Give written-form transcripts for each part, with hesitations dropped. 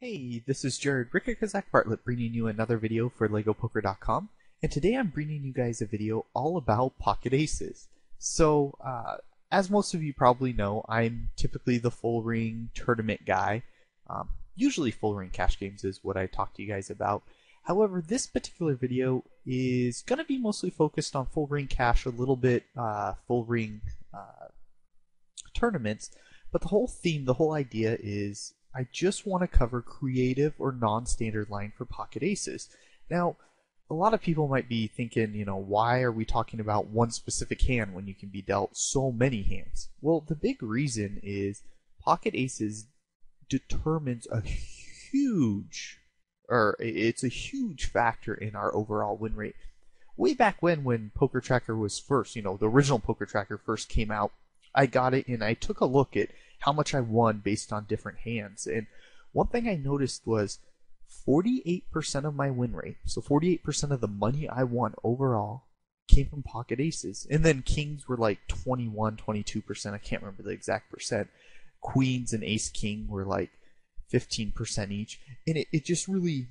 Hey, this is Jared, RikaKazak Bartlett, bringing you another video for LegoPoker.com, and today I'm bringing you guys a video all about pocket aces. So, as most of you probably know, I'm typically the full ring tournament guy. Usually full ring cash games is what I talk to you guys about. However, this particular video is going to be mostly focused on full ring cash, a little bit full ring tournaments, but the whole theme, the whole idea is I just want to cover creative or non-standard line for pocket aces. Now, a lot of people might be thinking, why are we talking about one specific hand when you can be dealt so many hands? Well, the big reason is pocket aces determines it's a huge factor in our overall win rate. Way back when Poker Tracker was first, the original Poker Tracker first came out, I got it and I took a look at how much I won based on different hands. And one thing I noticed was 48% of my win rate, so 48% of the money I won overall, came from pocket aces. And then kings were like 21, 22%. I can't remember the exact percent. Queens and ace king were like 15% each. And it just really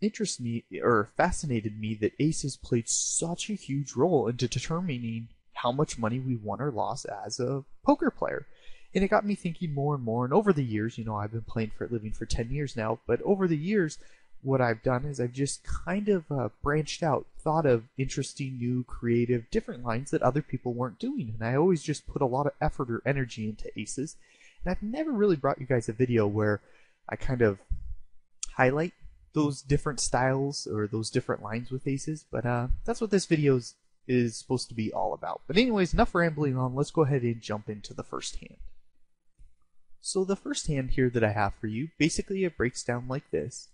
interested me, or fascinated me, that aces played such a huge role into determining how much money we won or lost as a poker player. And it got me thinking more and more. And over the years, I've been playing for a living for 10 years now, but over the years, what I've done is I've just kind of branched out, thought of interesting, new, creative, different lines that other people weren't doing. And I always just put a lot of effort or energy into aces. And I've never really brought you guys a video where I kind of highlight those different styles or those different lines with aces, but that's what this video is supposed to be all about. But anyways, enough rambling on, let's go ahead and jump into the first hand. So the first hand here that I have for you, basically it breaks down like this.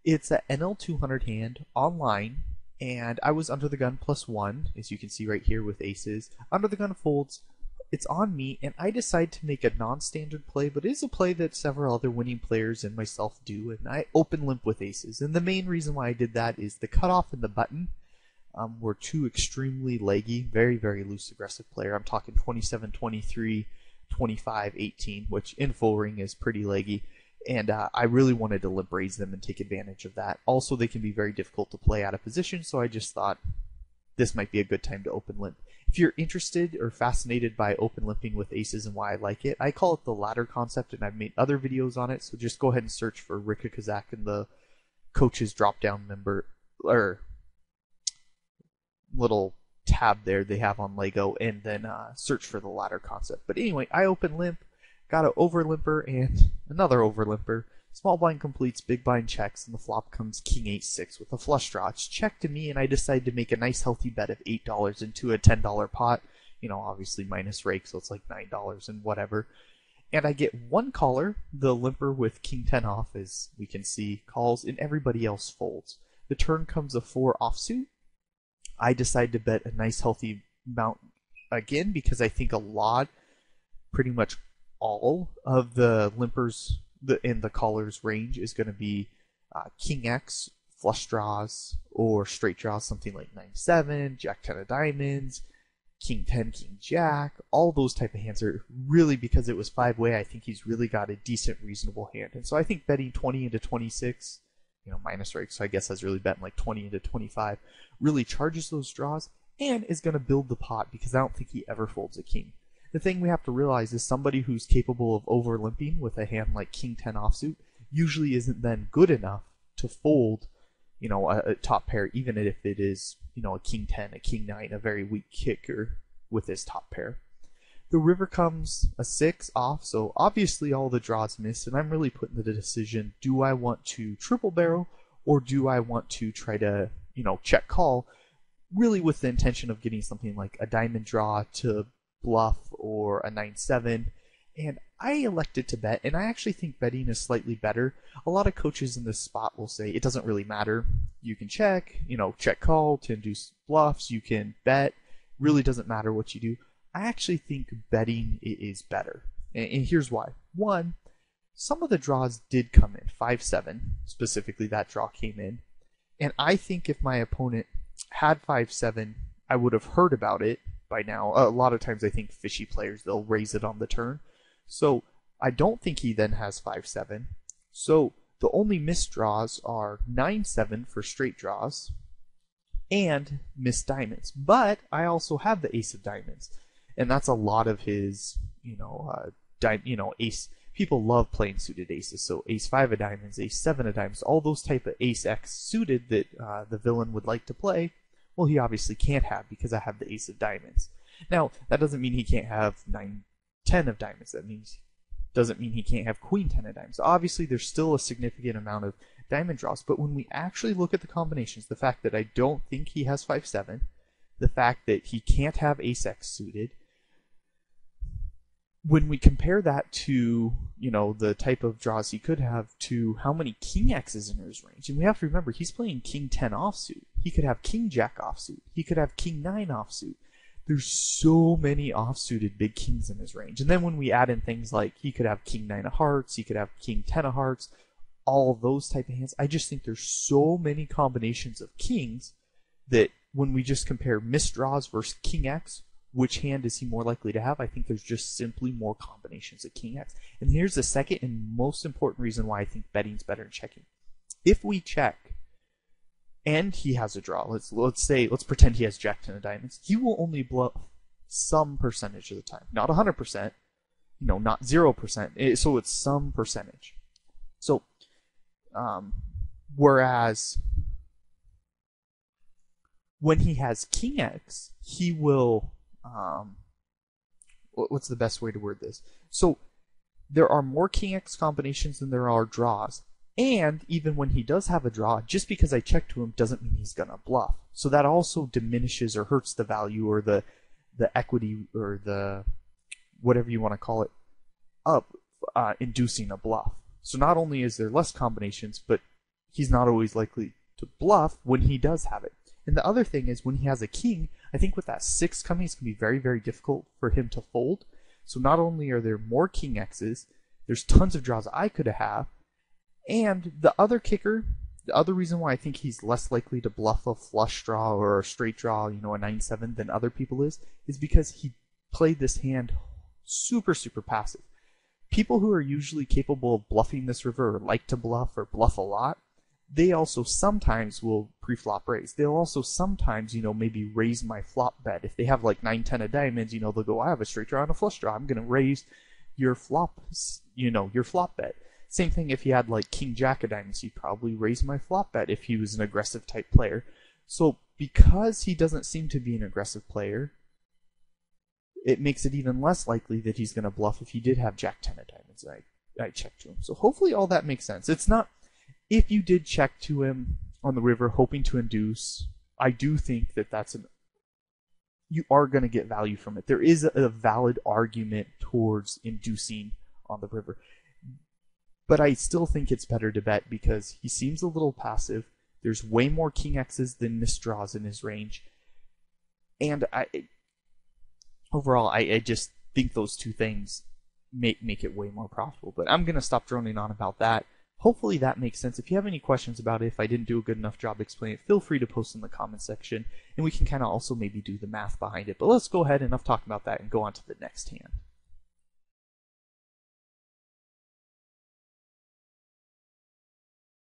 It's an NL200 hand online, and I was under the gun +1, as you can see right here with aces. Under the gun folds, it's on me, and I decide to make a non-standard play, but it is a play that several other winning players and myself do, and I open limp with aces. And the main reason why I did that is the cutoff and the button were two extremely leggy, very, very loose aggressive player. I'm talking 27, 23, 25, 18, which in full ring is pretty leggy, and I really wanted to limp raise them and take advantage of that. Also, they can be very difficult to play out of position, so I just thought this might be a good time to open limp. If you're interested or fascinated by open limping with aces and why I like it, I call it the ladder concept, and I've made other videos on it, so just go ahead and search for RikaKazak in the coaches drop-down member, or little tab there they have on Lego, and then search for the ladder concept. But anyway, I open limp, got an over limper and another over limper. Small blind completes, big blind checks, and the flop comes king 8-6 with a flush draw. It's checked to me, and I decide to make a nice healthy bet of $8 into a $10 pot. Obviously minus rake, so it's like $9 and whatever. And I get one caller, the limper with king 10 off, as we can see, calls, and everybody else folds. The turn comes a 4 offsuit. I decide to bet a nice healthy amount again because I think pretty much all of the limpers in the caller's range is going to be king X, flush draws, or straight draws, something like 9-7, jack 10 of diamonds, king 10, king jack. All those type of hands are really, because it was 5-way, I think he's really got a decent, reasonable hand. And so I think betting 20 into 26, minus rake, so I guess I was really betting like 20 into 25, really charges those draws and is going to build the pot because I don't think he ever folds a king. The thing we have to realize is somebody who's capable of over limping with a hand like king 10 offsuit usually isn't then good enough to fold, a top pair, even if it is, a king 10, a king 9, a very weak kicker with his top pair. The river comes a 6 off, so obviously all the draws miss, and I'm really putting the decision, do I want to triple barrel, or do I want to try to, check call, really with the intention of getting something like a diamond draw to bluff or a 9-7, and I elected to bet, and I actually think betting is slightly better. A lot of coaches in this spot will say it doesn't really matter. You can check, check call to induce bluffs, you can bet, really doesn't matter what you do. I actually think betting is better, and here's why. One, some of the draws did come in, 5-7, specifically that draw came in, and I think if my opponent had 5-7, I would have heard about it by now. A lot of times I think fishy players, they'll raise it on the turn, so I don't think he then has 5-7, so The only missed draws are 9-7 for straight draws and missed diamonds. But I also have the ace of diamonds, and that's a lot of his, ace. People love playing suited aces, so ace 5 of diamonds, ace 7 of diamonds, all those type of ace X suited that the villain would like to play. Well, he obviously can't have because I have the ace of diamonds. Now, that doesn't mean he can't have 9-10 of diamonds. That doesn't mean he can't have queen 10 of diamonds. Obviously, there's still a significant amount of diamond draws, but when we actually look at the combinations, the fact that I don't think he has 5-7, the fact that he can't have ace X suited, when we compare that to, the type of draws he could have to how many king X's in his range, and we have to remember he's playing king 10 offsuit. He could have king jack offsuit. He could have king 9 offsuit. There's so many offsuited big kings in his range. And then when we add in things like he could have king 9 of hearts, he could have king 10 of hearts, all those type of hands, I just think there's so many combinations of kings that when we just compare missed draws versus king X, which hand is he more likely to have? I think there's just simply more combinations of king X. And here's the second and most important reason why I think betting's better than checking. If we check and he has a draw, let's pretend he has jack 10 of diamonds, he will only bluff some percentage of the time. Not 100%, not 0%, so it's some percentage. So, whereas when he has king X, he will, what's the best way to word this? So, there are more king X combinations than there are draws. And even when he does have a draw, just because I check to him doesn't mean he's going to bluff. So that also diminishes or hurts the value or the equity or the whatever you want to call it up, inducing a bluff. So not only is there less combinations, but he's not always likely to bluff when he does have it. And the other thing is when he has a king, I think with that 6 coming, it's going to be very, very difficult for him to fold. So not only are there more king X's, there's tons of draws I could have. And the other kicker, the other reason why I think he's less likely to bluff a flush draw or a straight draw, a 9-7 than other people is because he played this hand super, super passive. People who are usually capable of bluffing this river or like to bluff or bluff a lot, they also sometimes will pre-flop raise. They'll also sometimes, maybe raise my flop bet. If they have like 9-10 of diamonds, they'll go, I have a straight draw and a flush draw. I'm going to raise your flop, your flop bet. Same thing if he had like king jack of diamonds, he'd probably raise my flop bet if he was an aggressive type player. So because he doesn't seem to be an aggressive player, it makes it even less likely that he's going to bluff if he did have jack 10 of diamonds. I checked to him. So hopefully all that makes sense. It's not, if you did check to him on the river hoping to induce, I do think that you are going to get value from it. There is a valid argument towards inducing on the river. But I still think it's better to bet because he seems a little passive. There's way more king X's than missed draws in his range. And overall, I just think those two things make it way more profitable. But I'm going to stop droning on about that. Hopefully that makes sense. If you have any questions about it, if I didn't do a good enough job explaining it, feel free to post in the comment section. And we can kind of also maybe do the math behind it. But let's go ahead, enough talking about that, and go on to the next hand.